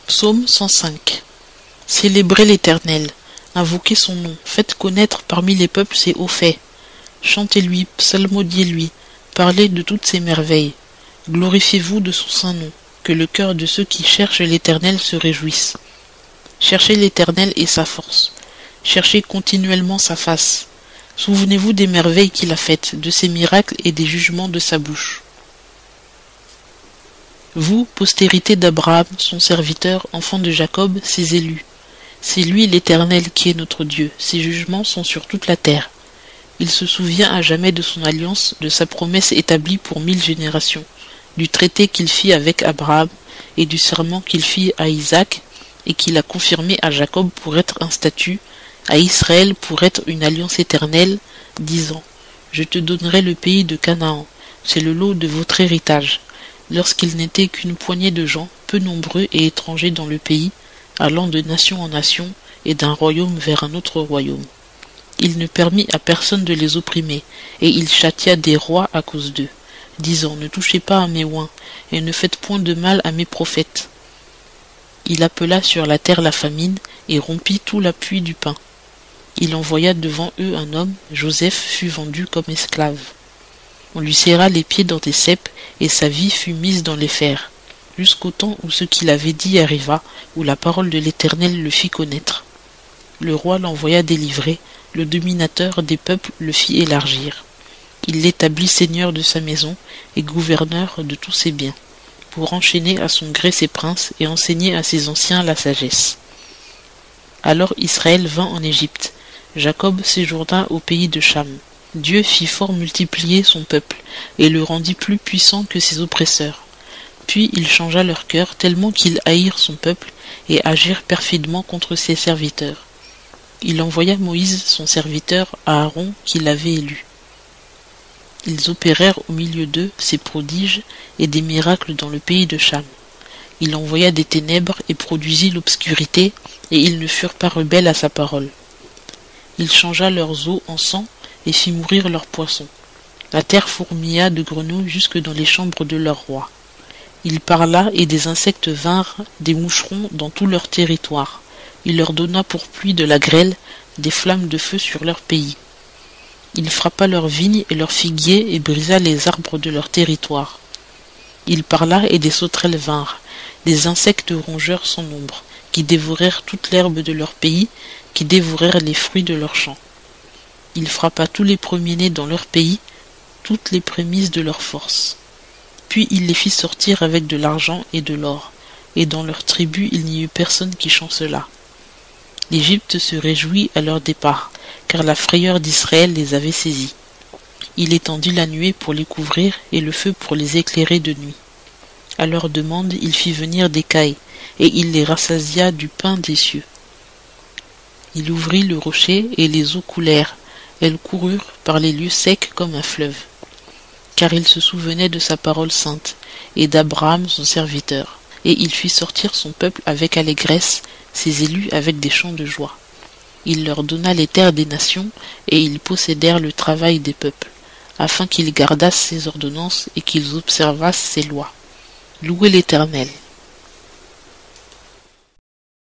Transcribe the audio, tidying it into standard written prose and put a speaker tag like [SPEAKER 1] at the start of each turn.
[SPEAKER 1] Psaume 105. Célébrez l'Éternel, invoquez son nom, faites connaître parmi les peuples ses hauts faits. Chantez-lui, psalmodiez-lui, parlez de toutes ses merveilles. Glorifiez-vous de son saint nom, que le cœur de ceux qui cherchent l'Éternel se réjouisse. Cherchez l'Éternel et sa force, cherchez continuellement sa face. Souvenez-vous des merveilles qu'il a faites, de ses miracles et des jugements de sa bouche. Vous, postérité d'Abraham, son serviteur, enfant de Jacob, ses élus. C'est lui l'Éternel qui est notre Dieu, ses jugements sont sur toute la terre. Il se souvient à jamais de son alliance, de sa promesse établie pour 1000 générations, du traité qu'il fit avec Abraham et du serment qu'il fit à Isaac et qu'il a confirmé à Jacob pour être un statut, à Israël pour être une alliance éternelle, disant « Je te donnerai le pays de Canaan, c'est le lot de votre héritage ». Lorsqu'il n'était qu'une poignée de gens, peu nombreux et étrangers dans le pays, allant de nation en nation et d'un royaume vers un autre royaume. Il ne permit à personne de les opprimer, et il châtia des rois à cause d'eux, disant « Ne touchez pas à mes oins, et ne faites point de mal à mes prophètes. » Il appela sur la terre la famine, et rompit tout l'appui du pain. Il envoya devant eux un homme, Joseph fut vendu comme esclave. On lui serra les pieds dans des ceps, et sa vie fut mise dans les fers, jusqu'au temps où ce qu'il avait dit arriva, où la parole de l'Éternel le fit connaître. Le roi l'envoya délivrer, le dominateur des peuples le fit élargir. Il l'établit seigneur de sa maison et gouverneur de tous ses biens, pour enchaîner à son gré ses princes et enseigner à ses anciens la sagesse. Alors Israël vint en Égypte, Jacob séjourna au pays de Cham. Dieu fit fort multiplier son peuple, et le rendit plus puissant que ses oppresseurs. Puis il changea leur cœur tellement qu'ils haïrent son peuple, et agirent perfidement contre ses serviteurs. Il envoya Moïse, son serviteur, à Aaron, qu'il avait élu. Ils opérèrent au milieu d'eux ces prodiges et des miracles dans le pays de Cham. Il envoya des ténèbres et produisit l'obscurité, et ils ne furent pas rebelles à sa parole. Il changea leurs eaux en sang, et fit mourir leurs poissons. La terre fourmilla de grenouilles jusque dans les chambres de leur roi. Il parla, et des insectes vinrent, des moucherons dans tout leur territoire. Il leur donna pour pluie de la grêle, des flammes de feu sur leur pays. Il frappa leurs vignes et leurs figuiers, et brisa les arbres de leur territoire. Il parla, et des sauterelles vinrent, des insectes rongeurs sans nombre, qui dévorèrent toute l'herbe de leur pays, qui dévorèrent les fruits de leurs champs. Il frappa tous les premiers-nés dans leur pays, toutes les prémices de leur force. Puis il les fit sortir avec de l'argent et de l'or, et dans leurs tribus il n'y eut personne qui chancelât. L'Égypte se réjouit à leur départ, car la frayeur d'Israël les avait saisis. Il étendit la nuée pour les couvrir et le feu pour les éclairer de nuit. À leur demande il fit venir des cailles, et il les rassasia du pain des cieux. Il ouvrit le rocher et les eaux coulèrent. Elles coururent par les lieux secs comme un fleuve, car il se souvenait de sa parole sainte, et d'Abraham son serviteur, et il fit sortir son peuple avec allégresse, ses élus avec des chants de joie. Il leur donna les terres des nations, et ils possédèrent le travail des peuples, afin qu'ils gardassent ses ordonnances et qu'ils observassent ses lois. Louez l'Éternel.